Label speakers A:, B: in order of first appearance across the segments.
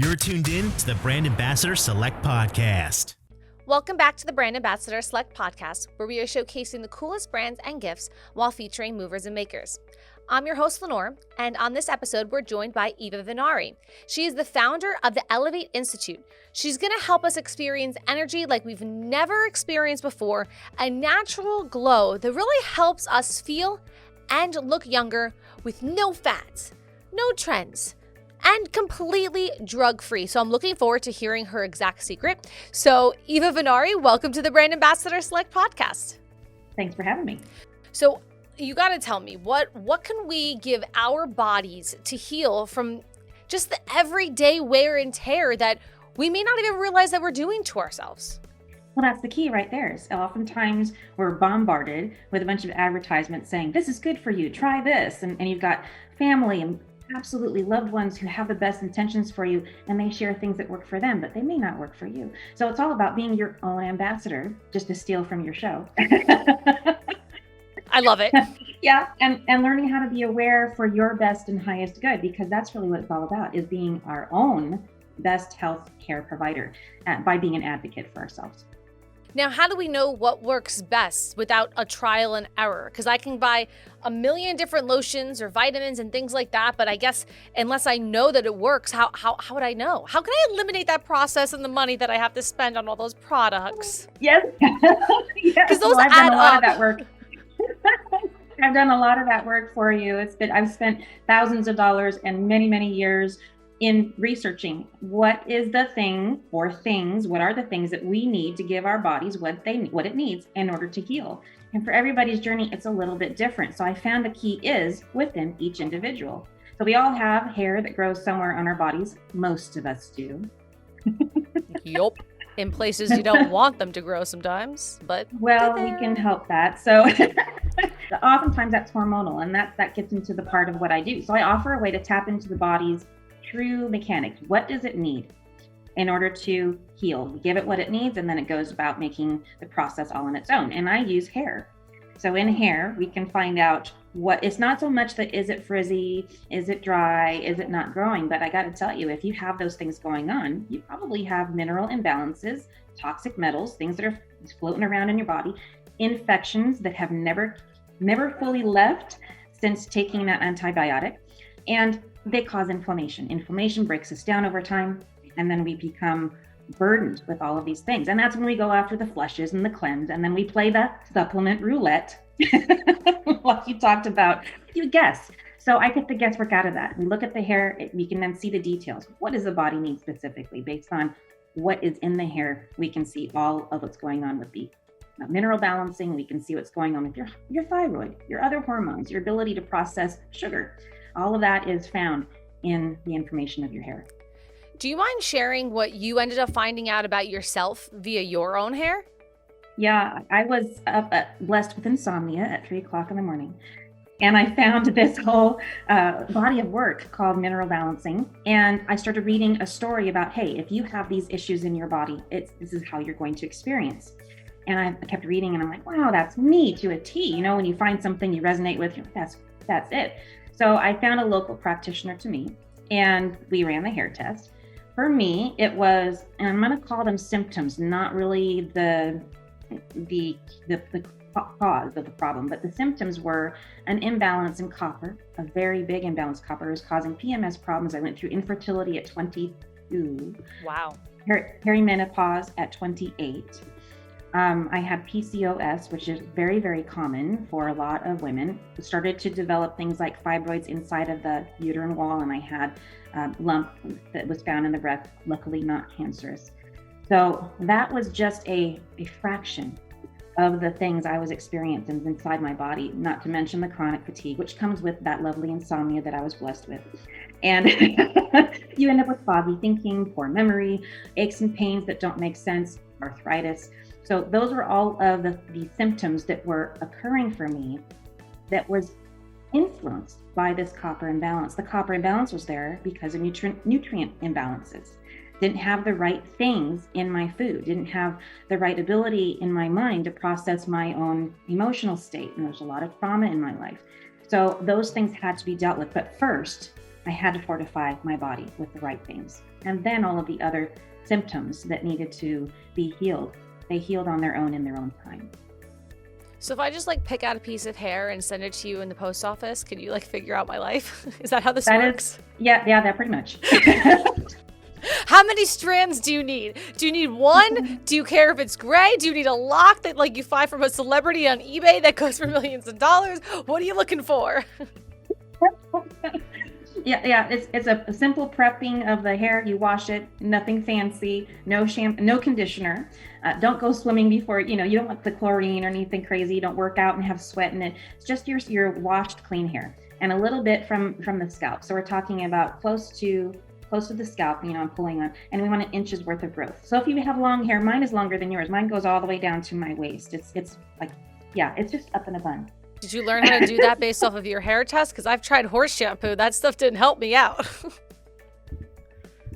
A: You're tuned in to the Brand Ambassador Select Podcast.
B: Welcome back to the Brand Ambassador Select Podcast, where we are showcasing the coolest brands and gifts while featuring movers and makers. I'm your host, Lenore, and on this episode, we're joined by Eva Vennari. She is the founder of the Elevate Institute. She's going to help us experience energy like we've never experienced before, a natural glow that really helps us feel and look younger with no fads, no trends, and completely drug-free. So I'm looking forward to hearing her exact secret. So Eva Vennari, welcome to the Brand Ambassador Select Podcast.
C: Thanks for having me.
B: So you got to tell me, what can we give our bodies to heal from just the everyday wear and tear that we may not even realize that we're doing to ourselves?
C: Well, that's the key right there. So oftentimes we're bombarded with a bunch of advertisements saying, this is good for you, try this. And you've got family and absolutely loved ones who have the best intentions for you, and they share things that work for them, but they may not work for you. So it's all about being your own ambassador, just to steal from your show.
B: I love it.
C: Yeah, and learning how to be aware for your best and highest good, because that's really what it's all about, is being our own best health care provider by being an advocate for ourselves.
B: Now, how do we know what works best without a trial and error? Because I can buy a million different lotions or vitamins and things like that, but I guess unless I know that it works, how would I know? How can I eliminate that process and the money that I have to spend on all those products?
C: Yes,
B: because those
C: I've
B: add
C: done a lot
B: up.
C: of that work. I've done a lot of that work for you. I've spent thousands of dollars and many, many years in researching what is the thing or things, what are the things that we need to give our bodies what it needs in order to heal. And for everybody's journey, it's a little bit different. So I found the key is within each individual. So we all have hair that grows somewhere on our bodies. Most of us do.
B: Yup. In places you don't want them to grow sometimes, but
C: well, we can help that. So oftentimes that's hormonal, and that gets into the part of what I do. So I offer a way to tap into the body's true mechanics. What does it need in order to heal? We give it what it needs, and then it goes about making the process all on its own. And I use hair. So in hair, we can find out what, it's not so much that is it frizzy, is it dry, is it not growing? But I got to tell you, if you have those things going on, you probably have mineral imbalances, toxic metals, things that are floating around in your body, infections that have never fully left since taking that antibiotic. And they cause inflammation. Inflammation breaks us down over time, and then we become burdened with all of these things. And that's when we go after the flushes and the cleanse, and then we play the supplement roulette, like you talked about. You guess. So I get the guesswork out of that. We look at the hair, we can then see the details. What does the body need specifically? Based on what is in the hair, we can see all of what's going on with the mineral balancing. We can see what's going on with your thyroid, your other hormones, your ability to process sugar. All of that is found in the information of your hair.
B: Do you mind sharing what you ended up finding out about yourself via your own hair?
C: Yeah, I was blessed with insomnia at 3:00 in the morning. And I found this whole body of work called mineral balancing. And I started reading a story about, hey, if you have these issues in your body, this is how you're going to experience. And I kept reading, and I'm like, wow, that's me to a T. You know, when you find something you resonate with, that's it. So I found a local practitioner to me, and we ran the hair test. For me, it was, and I'm going to call them symptoms, not really the cause of the problem, but the symptoms were an imbalance in copper, a very big imbalance. Copper is causing PMS problems. I went through infertility at 22.
B: Wow.
C: Perimenopause at 28. I had PCOS, which is very, very common for a lot of women. I started to develop things like fibroids inside of the uterine wall, and I had a lump that was found in the breast, luckily not cancerous. So that was just a fraction of the things I was experiencing inside my body, not to mention the chronic fatigue, which comes with that lovely insomnia that I was blessed with. And you end up with foggy thinking, poor memory, aches and pains that don't make sense, arthritis. So those were all of the symptoms that were occurring for me that was influenced by this copper imbalance. The copper imbalance was there because of nutrient imbalances. Didn't have the right things in my food, didn't have the right ability in my mind to process my own emotional state. And there's a lot of trauma in my life. So those things had to be dealt with. But first, I had to fortify my body with the right things. And then all of the other symptoms that needed to be healed, they healed on their own in their own time.
B: So if I just like pick out a piece of hair and send it to you in the post office, can you like figure out my life? Is that how this works?
C: Yeah, that pretty much.
B: How many strands do you need? Do you need one? Do you care if it's gray? Do you need a lock that like you find from a celebrity on eBay that goes for millions of dollars? What are you looking for?
C: Yeah. It's a simple prepping of the hair. You wash it, nothing fancy, no shampoo, no conditioner. Don't go swimming before, you don't want the chlorine or anything crazy. You don't work out and have sweat in it. It's just your washed, clean hair, and a little bit from the scalp. So we're talking about close to the scalp, I'm pulling on, and we want an inch's worth of growth. So if you have long hair, mine is longer than yours. Mine goes all the way down to my waist. It's like, it's just up in a bun.
B: Did you learn how to do that based off of your hair test? Because I've tried horse shampoo. That stuff didn't help me out.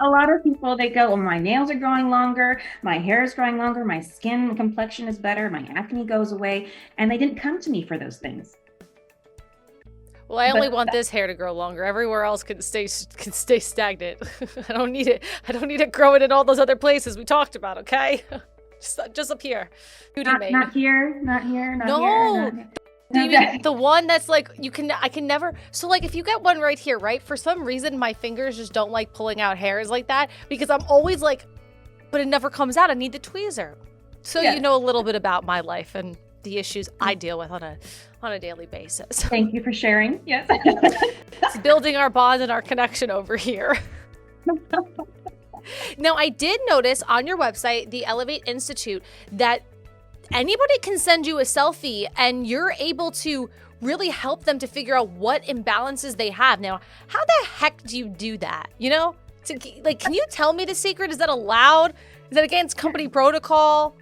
C: A lot of people, they go, my nails are growing longer, my hair is growing longer, my skin complexion is better, my acne goes away, and they didn't come to me for those things.
B: Well, I only want this hair to grow longer. Everywhere else can stay stagnant. I don't need it. I don't need it growing in all those other places we talked about. Okay, just up here.
C: Not here.
B: No. The one that's like I can never. So like if you get one right here, right? For some reason, my fingers just don't like pulling out hairs like that because I'm always like, but it never comes out. I need the tweezer. So you know a little bit about my life and the issues I deal with on a daily basis.
C: Thank you for sharing. Yes.
B: It's building our bond and our connection over here. Now, I did notice on your website, the Elevate Institute, that anybody can send you a selfie and you're able to really help them to figure out what imbalances they have. Now, how the heck do you do that? Can you tell me the secret? Is that allowed? Is that against company protocol?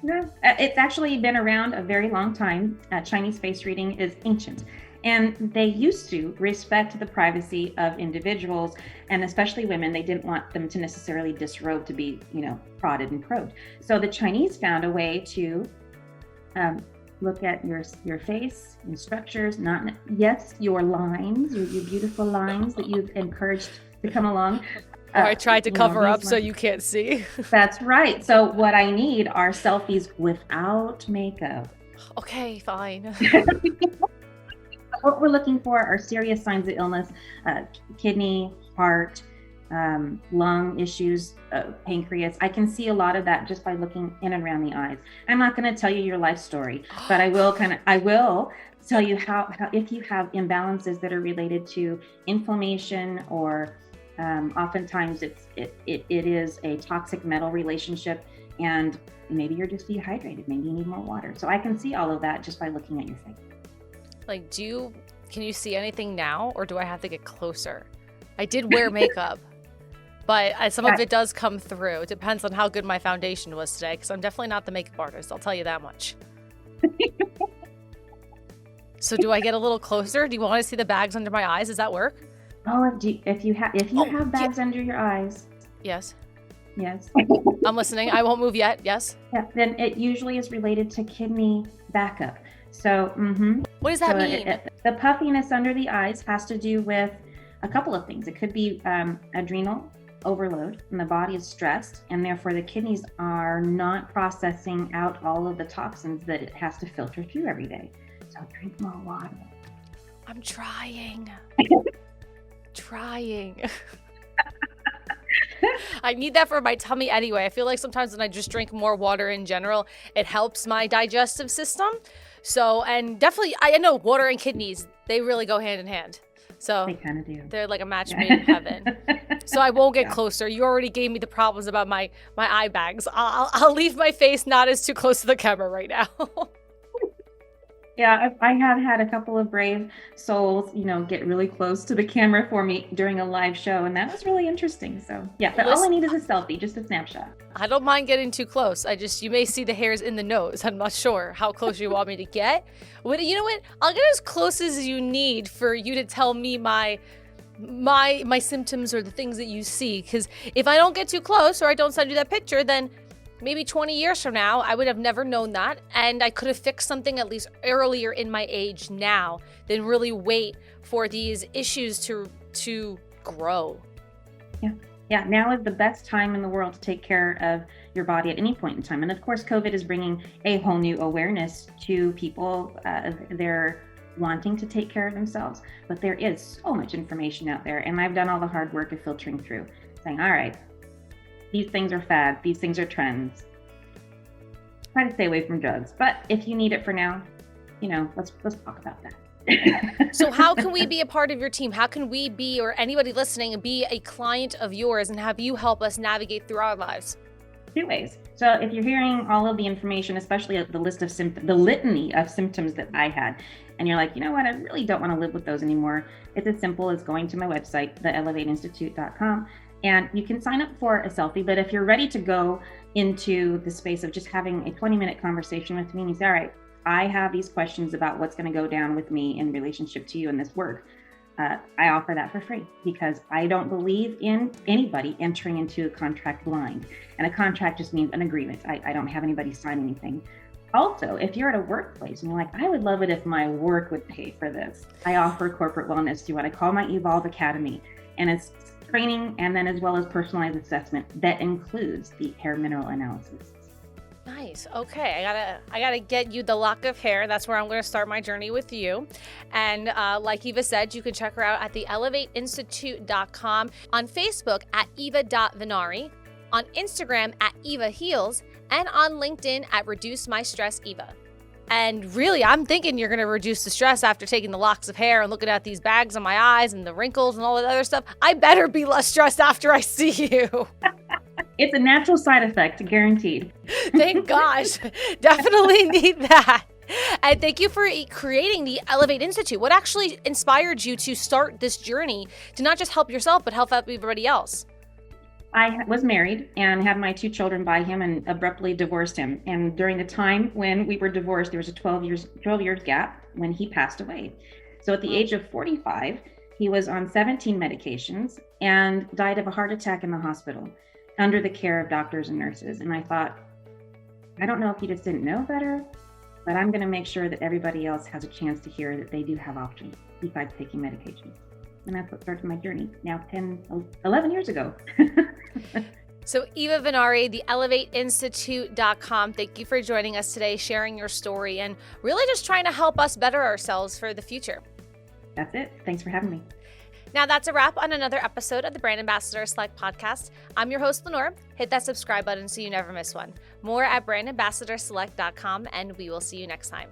C: No, it's actually been around a very long time. Chinese face reading is ancient, and they used to respect the privacy of individuals, and especially women. They didn't want them to necessarily disrobe to be, prodded and probed. So the Chinese found a way to look at your face and structures, your lines, your beautiful lines that you've encouraged to come along.
B: Or I tried to cover up so you can't see.
C: That's right. So what I need are selfies without makeup.
B: Okay, fine.
C: What we're looking for are serious signs of illness, kidney, heart, lung issues, pancreas. I can see a lot of that just by looking in and around the eyes. I'm not going to tell you your life story, but I will tell you how if you have imbalances that are related to inflammation or oftentimes it is a toxic metal relationship, and maybe you're just dehydrated. Maybe you need more water. So I can see all of that just by looking at your face.
B: Like, can you see anything now, or do I have to get closer? I did wear makeup, but some of it does come through. It depends on how good my foundation was today, because I'm definitely not the makeup artist. I'll tell you that much. So do I get a little closer? Do you want to see the bags under my eyes? Does that work?
C: Oh, if you have bags under your eyes.
B: Yes.
C: Yes.
B: I'm listening. I won't move yet. Yes.
C: Yeah. Then it usually is related to kidney backup. So,
B: What does that mean?
C: The puffiness under the eyes has to do with a couple of things. It could be adrenal overload, and the body is stressed, and therefore the kidneys are not processing out all of the toxins that it has to filter through every day. So drink more water.
B: I'm trying. I need that for my tummy anyway. I feel like sometimes when I just drink more water in general, it helps my digestive system. So, and definitely, I know water and kidneys, they really go hand in hand. So
C: they kind of do.
B: They're like a match made in heaven. So I won't get closer. You already gave me the problems about my eye bags. I'll leave my face not as too close to the camera right now.
C: Yeah, I have had a couple of brave souls, get really close to the camera for me during a live show, and that was really interesting. So yeah, but all I need is a selfie, just a snapshot.
B: I don't mind getting too close. You may see the hairs in the nose. I'm not sure how close you want me to get. You know what? I'll get as close as you need for you to tell me my symptoms or the things that you see. Because if I don't get too close or I don't send you that picture, then maybe 20 years from now, I would have never known that, and I could have fixed something at least earlier in my age now than really wait for these issues to grow.
C: Yeah, now is the best time in the world to take care of your body at any point in time. And of course, COVID is bringing a whole new awareness to people. They're wanting to take care of themselves, but there is so much information out there. And I've done all the hard work of filtering through, saying, all right, these things are fads, these things are trends. Try to stay away from drugs. But if you need it for now, let's talk about that.
B: So how can we be a part of your team? How can we be, or anybody listening, be a client of yours and have you help us navigate through our lives?
C: 2 ways. So if you're hearing all of the information, especially the list of symptoms, the litany of symptoms that I had, and you're like, you know what, I really don't want to live with those anymore. It's as simple as going to my website, theelevateinstitute.com, and you can sign up for a selfie. But if you're ready to go into the space of just having a 20-minute conversation with me and you say, all right, I have these questions about what's going to go down with me in relationship to you in this work. I offer that for free because I don't believe in anybody entering into a contract blind. And a contract just means an agreement. I don't have anybody sign anything. Also, if you're at a workplace and you're like, I would love it if my work would pay for this, I offer corporate wellness through what I call my Evolve Academy. And it's training and then as well as personalized assessment that includes the hair mineral analysis.
B: Nice. Okay. I gotta get you the lock of hair. That's where I'm going to start my journey with you. And like Eva said, you can check her out at theelevateinstitute.com, on Facebook at eva.vennari, on Instagram at Eva Heals, and on LinkedIn at Reduce My Stress Eva. And really, I'm thinking you're going to reduce the stress after taking the locks of hair and looking at these bags on my eyes and the wrinkles and all that other stuff. I better be less stressed after I see you.
C: It's a natural side effect, guaranteed.
B: Thank gosh. Definitely need that. And thank you for creating the Elevate Institute. What actually inspired you to start this journey to not just help yourself, but help everybody else?
C: I was married and had my 2 children by him and abruptly divorced him. And during the time when we were divorced, there was a 12 years gap when he passed away. So at the age of 45, he was on 17 medications and died of a heart attack in the hospital under the care of doctors and nurses. And I thought, I don't know if he just didn't know better, but I'm going to make sure that everybody else has a chance to hear that they do have options besides taking medications. And that's what started my journey now 11 years ago.
B: So Eva Vennari, theelevateinstitute.com. Thank you for joining us today, sharing your story, and really just trying to help us better ourselves for the future.
C: That's it. Thanks for having me.
B: Now that's a wrap on another episode of the Brand Ambassador Select podcast. I'm your host, Lenore. Hit that subscribe button so you never miss one. More at brandambassadorselect.com, and we will see you next time.